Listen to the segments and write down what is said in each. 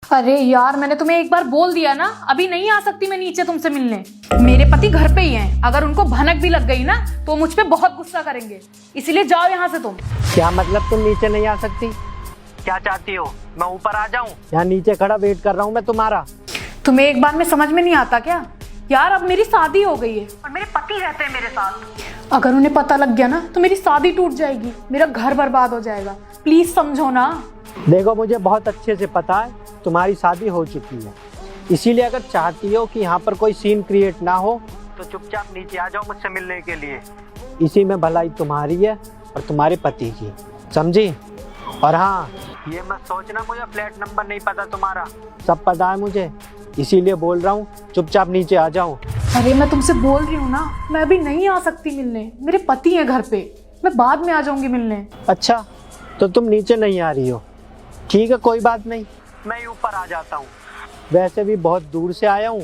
अरे यार, मैंने तुम्हें एक बार बोल दिया ना, अभी नहीं आ सकती मैं नीचे तुमसे मिलने। मेरे पति घर पे ही हैं, अगर उनको भनक भी लग गई ना तो मुझ पे बहुत गुस्सा करेंगे, इसीलिए जाओ यहाँ से तुम। क्या मतलब तुम नीचे नहीं आ सकती? क्या चाहती हो, मैं ऊपर आ जाऊं? यहाँ नीचे खड़ा वेट कर रहा हूँ मैं तुम्हारा। तुम्हें एक बार में समझ में नहीं आता क्या? यार अब मेरी शादी हो गई है और मेरे पति रहते हैं मेरे साथ। अगर उन्हें पता लग गया ना तो मेरी शादी टूट जाएगी, मेरा घर बर्बाद हो जाएगा। प्लीज समझो ना। देखो, मुझे बहुत अच्छे से पता है तुम्हारी शादी हो चुकी है, इसीलिए अगर चाहती हो कि यहाँ पर कोई सीन क्रिएट ना हो तो चुपचाप नीचे आ जाओ मुझसे मिलने के लिए। इसी में भलाई तुम्हारी है और तुम्हारे पति की, समझी? और हाँ, ये मत सोचना मुझे फ्लैट नंबर नहीं पता तुम्हारा, सब पता है मुझे, इसीलिए बोल रहा हूँ चुपचाप नीचे आ जाओ। अरे मैं तुमसे बोल रही हूँ ना, मैं अभी नहीं आ सकती मिलने, मेरे पति हैं घर पे, मैं बाद में आ जाऊंगी मिलने। अच्छा, तो तुम नीचे नहीं आ रही हो? ठीक है, कोई बात नहीं, मैं ऊपर आ जाता हूँ। वैसे भी बहुत दूर से आया हूँ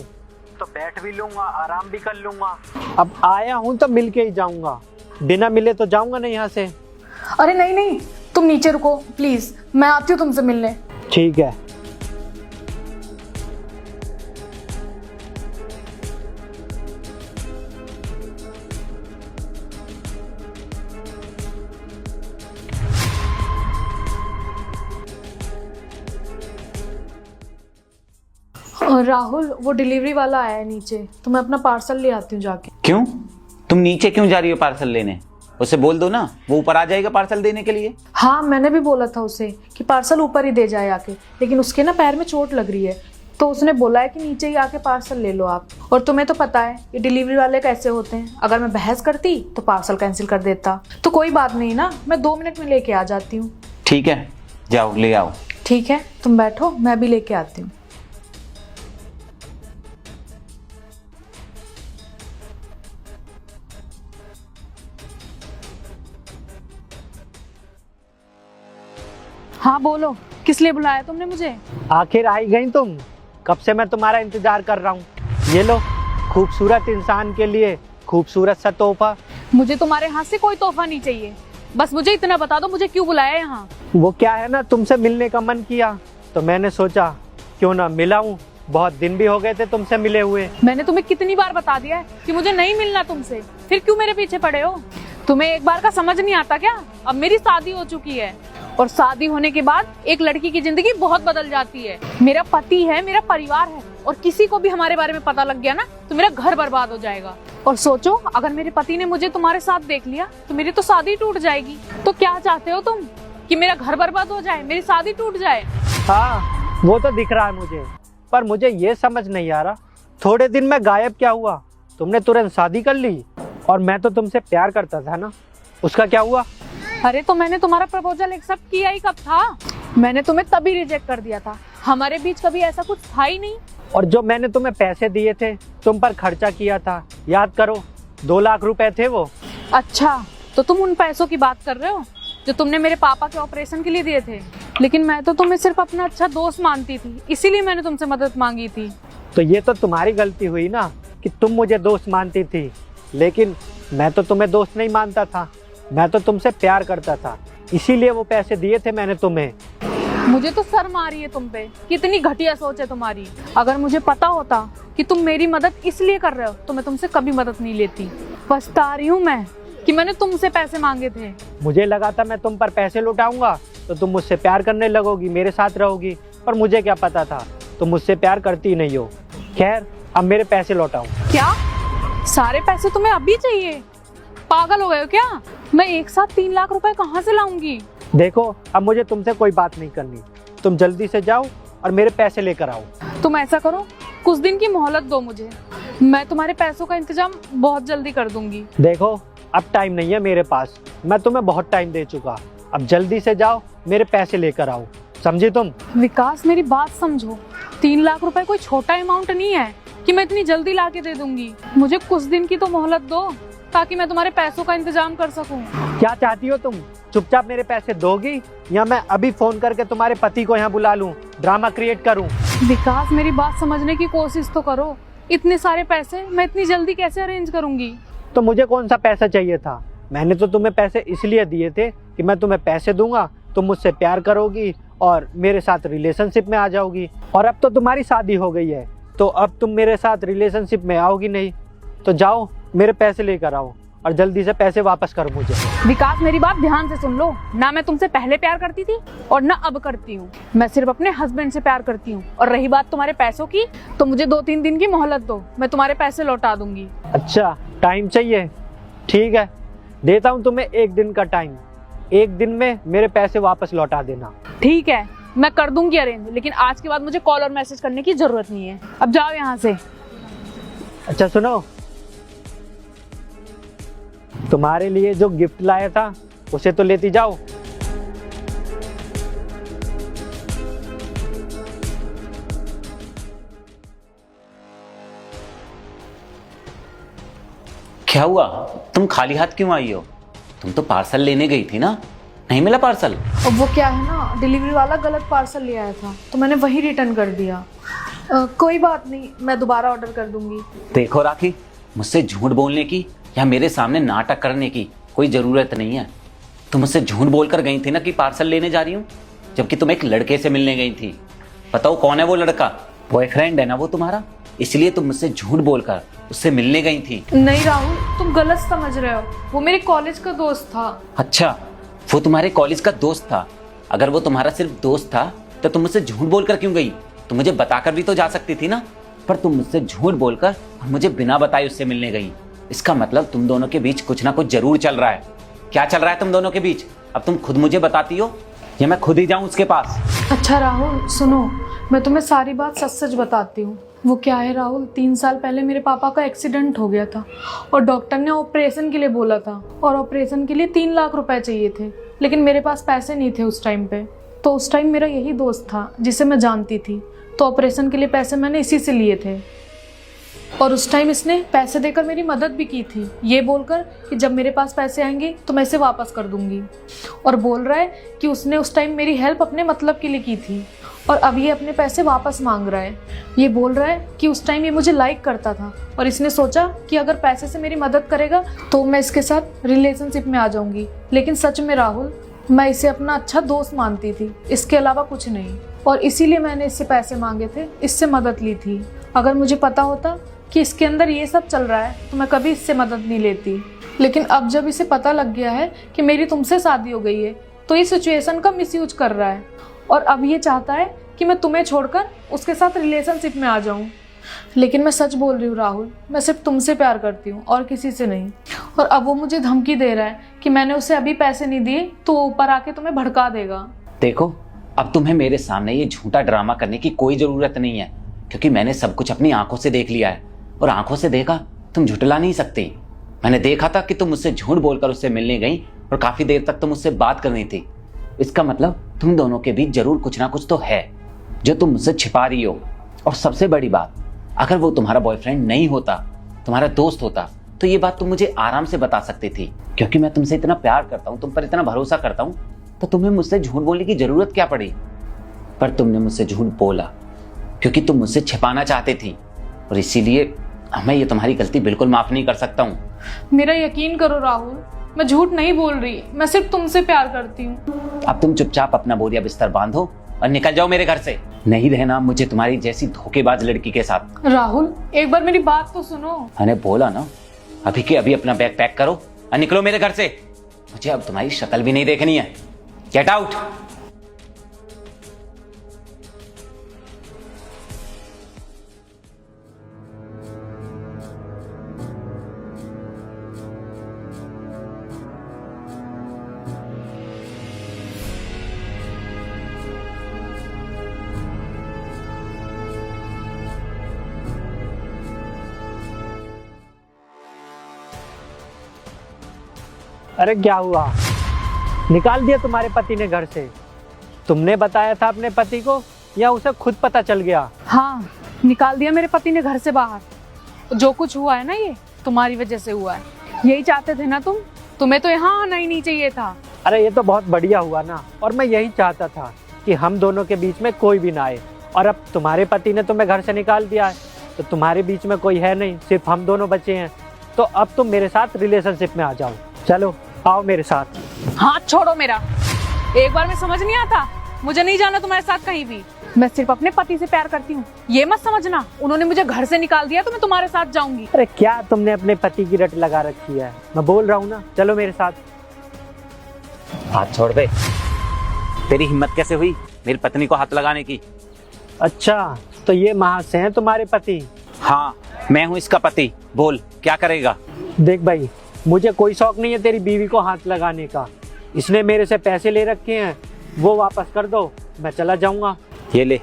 तो बैठ भी लूंगा, आराम भी कर लूंगा। अब आया हूँ तो मिल के ही जाऊंगा, बिना मिले तो जाऊंगा नहीं यहाँ से। अरे नहीं नहीं, तुम नीचे रुको प्लीज, मैं आती हूँ तुमसे मिलने। ठीक है। और राहुल, वो डिलीवरी वाला आया है नीचे, तो मैं अपना पार्सल ले आती हूँ जाके। क्यों? तुम नीचे क्यों जा रही हो पार्सल लेने? उसे बोल दो ना, वो ऊपर आ जाएगा पार्सल देने के लिए। हाँ, मैंने भी बोला था उसे कि पार्सल ऊपर ही दे जाए आके, लेकिन उसके ना पैर में चोट लग रही है, तो उसने बोला है कि नीचे ही आके पार्सल ले लो आप। और तुम्हें तो पता है ये डिलीवरी वाले कैसे होते हैं, अगर मैं बहस करती तो पार्सल कैंसिल कर देता। तो कोई बात नहीं ना, मैं 2 मिनट में लेके आ जाती हूँ। ठीक है, जाओ ले आओ। ठीक है, तुम बैठो, मैं भी लेके आती हूँ। हाँ बोलो, किस लिए बुलाया तुमने मुझे? आखिर आई गई तुम, कब से मैं तुम्हारा इंतजार कर रहा हूँ। ये लो, खूबसूरत इंसान के लिए खूबसूरत सा तोहफा। मुझे तुम्हारे हाथ से कोई तोहफा नहीं चाहिए, बस मुझे इतना बता दो मुझे क्यों बुलाया यहाँ। वो क्या है ना, तुमसे मिलने का मन किया तो मैंने सोचा क्यों ना मिलाऊं, बहुत दिन भी हो गए थे तुमसे मिले हुए। मैंने तुम्हें कितनी बार बता दिया है कि मुझे नहीं मिलना तुमसे, फिर क्यों मेरे पीछे पड़े हो? तुम्हें एक बार का समझ नहीं आता क्या? अब मेरी शादी हो चुकी है और शादी होने के बाद एक लड़की की जिंदगी बहुत बदल जाती है। मेरा पति है, मेरा परिवार है, और किसी को भी हमारे बारे में पता लग गया ना तो मेरा घर बर्बाद हो जाएगा। और सोचो, अगर मेरे पति ने मुझे तुम्हारे साथ देख लिया तो मेरी तो शादी टूट जाएगी। तो क्या चाहते हो तुम, कि मेरा घर बर्बाद हो जाए, मेरी शादी टूट जाए? हाँ, वो तो दिख रहा है मुझे, पर मुझे ये समझ नहीं आ रहा, थोड़े दिन में गायब क्या हुआ? तुमने तुरंत शादी कर ली, और मैं तो तुमसे प्यार करता था ना, उसका क्या हुआ? अरे तो मैंने तुम्हारा प्रपोजल एक्सेप्ट किया ही कब था? मैंने तुम्हें तभी रिजेक्ट कर दिया था, हमारे बीच कभी ऐसा कुछ था ही नहीं। और जो मैंने तुम्हें पैसे दिए थे, तुम पर खर्चा किया था, याद करो, 2 लाख रुपए थे वो। अच्छा, तो तुम उन पैसों की बात कर रहे हो जो तुमने मेरे पापा के ऑपरेशन के लिए दिए थे? लेकिन मैं तो तुम्हें सिर्फ अपना अच्छा दोस्त मानती थी, इसीलिए मैंने तुमसे मदद मांगी थी। तो ये तो तुम्हारी गलती हुई ना कि तुम मुझे दोस्त मानती थी, लेकिन मैं तो तुम्हें दोस्त नहीं मानता था, मैं तो तुमसे प्यार करता था, इसीलिए वो पैसे दिए थे मैंने तुम्हें। मुझे तो शर्म आ रही है तुम पे, कितनी घटिया सोच है तुम्हारी। अगर मुझे पता होता कि तुम मेरी मदद इसलिए कर रहे हो तो मैं तुमसे कभी मदद नहीं लेती। पछता रही हूँ मैं कि मैंने तुमसे पैसे मांगे थे। मुझे लगा था मैं तुम पर पैसे लुटाऊंगा तो तुम मुझसे प्यार करने लगोगी, मेरे साथ रहोगी, पर मुझे क्या पता था तुम मुझसे प्यार करती नहीं हो। खैर, अब मेरे पैसे लौटाओ। क्या? सारे पैसे तुम्हें अभी चाहिए? पागल हो गए हो क्या? मैं एक साथ 3 लाख रुपए कहाँ से लाऊंगी? देखो, अब मुझे तुमसे कोई बात नहीं करनी, तुम जल्दी से जाओ और मेरे पैसे लेकर आओ। तुम ऐसा करो, कुछ दिन की मोहलत दो मुझे, मैं तुम्हारे पैसों का इंतजाम बहुत जल्दी कर दूंगी। देखो, अब टाइम नहीं है मेरे पास, मैं तुम्हें बहुत टाइम दे चुका, अब जल्दी से जाओ, मेरे पैसे लेकर आओ, समझी तुम? विकास, मेरी बात समझो, 3 लाख रुपए कोई छोटा अमाउंट नहीं है कि मैं इतनी जल्दी ला के दे दूंगी। मुझे कुछ दिन की तो मोहलत दो ताकि मैं तुम्हारे पैसों का इंतजाम कर सकूं। क्या चाहती हो तुम? चुपचाप मेरे पैसे दोगी या मैं अभी फोन करके तुम्हारे पति को यहाँ बुला लूं, ड्रामा क्रिएट करूं? विकास, मेरी बात समझने की कोशिश तो करो, इतने सारे पैसे मैं इतनी जल्दी कैसे अरेंज करूंगी? तो मुझे कौन सा पैसा चाहिए था? मैंने तो तुम्हें पैसे इसलिए दिए थे कि मैं तुम्हें पैसे दूंगा, तुम मुझसे प्यार करोगी और मेरे साथ रिलेशनशिप में आ जाओगी। और अब तो तुम्हारी शादी हो गई है, तो अब तुम मेरे साथ रिलेशनशिप में आओगी नहीं। तो जाओ मेरे पैसे लेकर आओ और जल्दी से पैसे वापस करो मुझे। विकास, मेरी बात ध्यान से सुन लो। ना मैं तुमसे पहले प्यार करती थी और ना अब करती हूँ। मैं सिर्फ अपने हस्बैंड से प्यार करती हूँ। और रही बात तुम्हारे पैसों की, तो मुझे 2-3 दिन की मोहलत दो, मैं तुम्हारे पैसे लौटा दूंगी। अच्छा, टाइम चाहिए? ठीक है, देता हूँ तुम्हें 1 दिन का टाइम। 1 दिन में मेरे पैसे वापस लौटा देना। ठीक है, मैं कर दूंगी अरेंज, लेकिन आज के बाद मुझे कॉल और मैसेज करने की जरूरत नहीं है। अब जाओ यहाँ से। अच्छा सुनो, तुम्हारे लिए जो गिफ्ट लाया था उसे तो लेती जाओ। क्या हुआ, तुम खाली हाथ क्यों आई हो? तुम तो पार्सल लेने गई थी ना, नहीं मिला पार्सल? अब वो क्या है ना, डिलीवरी वाला गलत पार्सल ले आया था, तो मैंने वही रिटर्न कर दिया। कोई बात नहीं, मैं दोबारा ऑर्डर कर दूंगी। देखो राखी, मुझसे झूठ बोलने की या मेरे सामने नाटक करने की कोई जरूरत नहीं है। तुम मुझसे झूठ बोलकर गई थी ना कि पार्सल लेने जा रही हूँ, जबकि तुम एक लड़के से मिलने गई थी। बताओ कौन है वो लड़का? बॉयफ्रेंड है ना वो तुम्हारा, इसलिए तुम मुझसे झूठ बोलकर उससे मिलने गई थी। नहीं राहुल, तुम गलत समझ रहे हो। वो मेरे कॉलेज का दोस्त था। अच्छा, वो तुम्हारे कॉलेज का दोस्त था? अगर वो तुम्हारा सिर्फ दोस्त था तो तुम मुझसे झूठ बोलकर क्यों गई? तुम मुझे बताकर भी तो जा सकती थी ना। पर तुम मुझसे झूठ बोलकर और मुझे बिना बताए उससे मिलने गई। इसका मतलब तुम दोनों के बीच कुछ ना कुछ जरूर चल रहा है। क्या चल रहा है तुम दोनों के बीच? अब तुम खुद मुझे बताती हो या मैं खुद ही जाऊं उसके पास? अच्छा राहुल सुनो, मैं तुम्हें सारी बात सच सच बताती हूँ। वो क्या है राहुल, 3 साल पहले मेरे पापा का एक्सीडेंट हो गया था और डॉक्टर ने ऑपरेशन के लिए बोला था, और ऑपरेशन के लिए 3 लाख रुपए चाहिए थे, लेकिन मेरे पास पैसे नहीं थे उस टाइम पे। तो उस टाइम मेरा यही दोस्त था जिसे मैं जानती थी, तो ऑपरेशन के लिए पैसे मैंने इसी से लिए थे। और उस टाइम इसने पैसे देकर मेरी मदद भी की थी, ये बोलकर कि जब मेरे पास पैसे आएंगे तो मैं इसे वापस कर दूंगी। और बोल रहा है कि उसने उस टाइम मेरी हेल्प अपने मतलब के लिए की थी और अब ये अपने पैसे वापस मांग रहा है। ये बोल रहा है कि उस टाइम ये मुझे लाइक करता था और इसने सोचा कि अगर पैसे से मेरी मदद करेगा तो मैं इसके साथ रिलेशनशिप में आ जाऊंगी। लेकिन सच में राहुल, मैं इसे अपना अच्छा दोस्त मानती थी, इसके अलावा कुछ नहीं। और इसीलिए मैंने इससे पैसे मांगे थे, इससे मदद ली थी। अगर मुझे पता होता कि इसके अंदर ये सब चल रहा है तो मैं कभी इससे मदद नहीं लेती। लेकिन अब जब इसे पता लग गया है कि मेरी तुमसे शादी हो गई है, तो ये सिचुएशन का मिसयूज कर रहा है और अब ये चाहता है कि मैं तुम्हें छोड़कर उसके साथ रिलेशनशिप में आ जाऊं। लेकिन मैं सच बोल रही हूँ राहुल, मैं सिर्फ तुमसे प्यार करती हूँ और किसी से नहीं। और अब वो मुझे धमकी दे रहा है कि मैंने उसे अभी पैसे नहीं दिए तो वो ऊपर आके तुम्हें भड़का देगा। देखो, अब तुम्हें मेरे सामने ये झूठा ड्रामा करने की कोई जरूरत नहीं है, क्योंकि मैंने सब कुछ अपनी आंखों से देख लिया है। और आंखों से देखा तुम झुटला नहीं सकती। मैंने देखा था कि तुम मुझसे झूठ बोलकर उससे मिलने गई और काफी देर तक तुम मुझसे बात करनी थी। इसका मतलब तुम दोनों के बीच जरूर कुछ ना कुछ तो है जो तुम मुझसे छिपा रही हो। और सबसे बड़ी बात, अगर वो तुम्हारा बॉयफ्रेंड नहीं होता, तुम्हारा दोस्त होता, तो ये बात तुम मुझे आराम से बता सकती थी। क्योंकि मैं तुमसे इतना प्यार करता हूँ, तुम पर इतना भरोसा करता हूँ, तो तुम्हें मुझसे झूठ बोलने की जरूरत क्या पड़ी? पर तुमने मुझसे झूठ बोला क्योंकि तुम मुझसे छिपाना चाहते थी, और इसीलिए मैं ये तुम्हारी गलती बिल्कुल माफ नहीं कर सकता हूँ। मेरा यकीन करो राहुल, मैं झूठ नहीं बोल रही, मैं सिर्फ तुमसे प्यार करती हूँ। अब तुम चुपचाप अपना बोरिया बिस्तर बांधो और निकल जाओ मेरे घर से। नहीं रहना मुझे तुम्हारी जैसी धोखेबाज लड़की के साथ। राहुल, एक बार मेरी बात तो सुनो। मैंने बोला ना, अभी के अभी अपना बैग पैक करो और निकलो मेरे घर से। मुझे अब तुम्हारी शक्ल भी नहीं देखनी है। Get out. अरे क्या हुआ, निकाल दिया तुम्हारे पति ने घर से? तुमने बताया था अपने पति को या उसे खुद पता चल गया? हाँ, निकाल दिया मेरे पति ने घर से बाहर। जो कुछ हुआ है ना, ये तुम्हारी वजह से हुआ है। यही चाहते थे ना तुम, तुम्हें तो यहाँ आना ही नहीं चाहिए था। अरे ये तो बहुत बढ़िया हुआ ना, और मैं यही चाहता था कि हम दोनों के बीच में कोई भी ना आए। और अब तुम्हारे पति ने तुम्हें घर से निकाल दिया है, तो तुम्हारे बीच में कोई है नहीं, सिर्फ हम दोनों बचे हैं। तो अब तुम मेरे साथ रिलेशनशिप में आ जाओ। चलो आओ मेरे साथ। हाथ छोड़ो मेरा। एक बार में समझ नहीं आता, मुझे नहीं जाना तुम्हारे साथ कहीं भी। मैं सिर्फ अपने पति से प्यार करती हूँ, ये मत समझना उन्होंने मुझे घर से निकाल दिया तो मैं तुम्हारे साथ जाऊंगी। अरे क्या तुमने अपने पति की रट लगा रखी है, मैं बोल रहा हूँ ना, चलो मेरे साथ। हाथ छोड़ दे। तेरी हिम्मत कैसे हुई मेरी पत्नी को हाथ लगाने की? अच्छा, तो ये महाशय हैं तुम्हारे पति? हाँ, मैं हूँ इसका पति। बोल क्या करेगा? देख भाई, मुझे कोई शौक नहीं है तेरी बीवी को हाथ लगाने का। इसने मेरे से पैसे ले रखे हैं, वो वापस कर दो, मैं चला जाऊंगा। ये ले,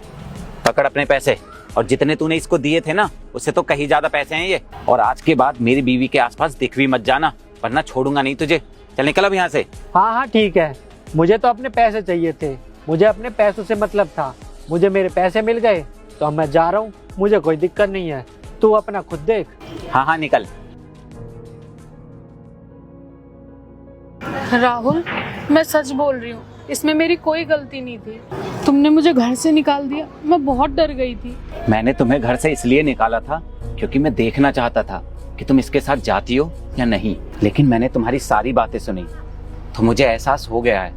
पकड़ अपने पैसे, और जितने तूने इसको दिए थे ना, उससे तो कहीं ज्यादा पैसे हैं ये। और आज के बाद मेरी बीवी के आसपास दिख भी मत जाना, वरना छोड़ूंगा नहीं तुझे। चल निकल अब यहाँ से। हाँ हाँ ठीक है, मुझे तो अपने पैसे चाहिए थे, मुझे अपने पैसों से मतलब था। मुझे मेरे पैसे मिल गए तो अब मैं जा रहा हूँ, मुझे कोई दिक्कत नहीं है, तू अपना खुद देख। हाँ हाँ निकल। राहुल, मैं सच बोल रही हूँ, इसमें मेरी कोई गलती नहीं थी। तुमने मुझे घर से निकाल दिया, मैं बहुत डर गई थी। मैंने तुम्हें घर से इसलिए निकाला था क्योंकि मैं देखना चाहता था कि तुम इसके साथ जाती हो या नहीं। लेकिन मैंने तुम्हारी सारी बातें सुनी तो मुझे एहसास हो गया है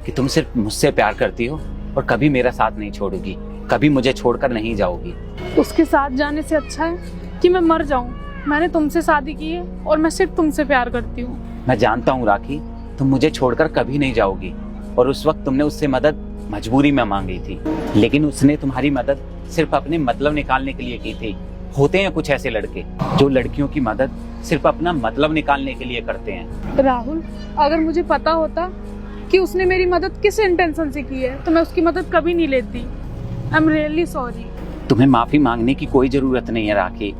कि तुम सिर्फ मुझसे प्यार करती हो और कभी मेरा साथ नहीं छोड़ोगी, कभी मुझे छोड़कर नहीं जाओगी। उसके साथ जाने से अच्छा है कि मैं मर जाऊं। मैंने तुमसे शादी की है और मैं सिर्फ तुमसे प्यार करती हूँ। मैं जानता हूँ राखी, तुम मुझे छोड़कर कभी नहीं जाओगी, और उस वक्त तुमने उससे मदद मजबूरी में मांगी थी, लेकिन उसने तुम्हारी मदद सिर्फ अपने मतलब निकालने के लिए की थी। होते हैं कुछ ऐसे लड़के जो लड़कियों की मदद सिर्फ अपना मतलब निकालने के लिए करते हैं। राहुल, अगर मुझे पता होता कि उसने मेरी मदद किस इंटेंशन से की है तो मैं उसकी मदद कभी नहीं लेती। I am really sorry. तुम्हें माफी मांगने की कोई जरूरत नहीं है राखी।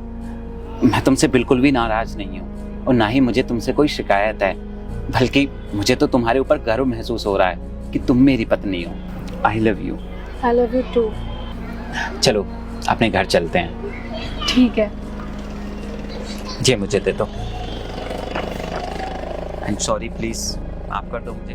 मैं तुमसे बिल्कुल भी नाराज नहीं हूँ और ना ही मुझे तुमसे कोई शिकायत है, बल्कि मुझे तो तुम्हारे ऊपर गर्व महसूस हो रहा है कि तुम मेरी पत्नी हो। I love you. I love you too. चलो अपने घर चलते हैं। ठीक है। ये मुझे दे दो। आई एम सॉरी, प्लीज माफ कर दो मुझे।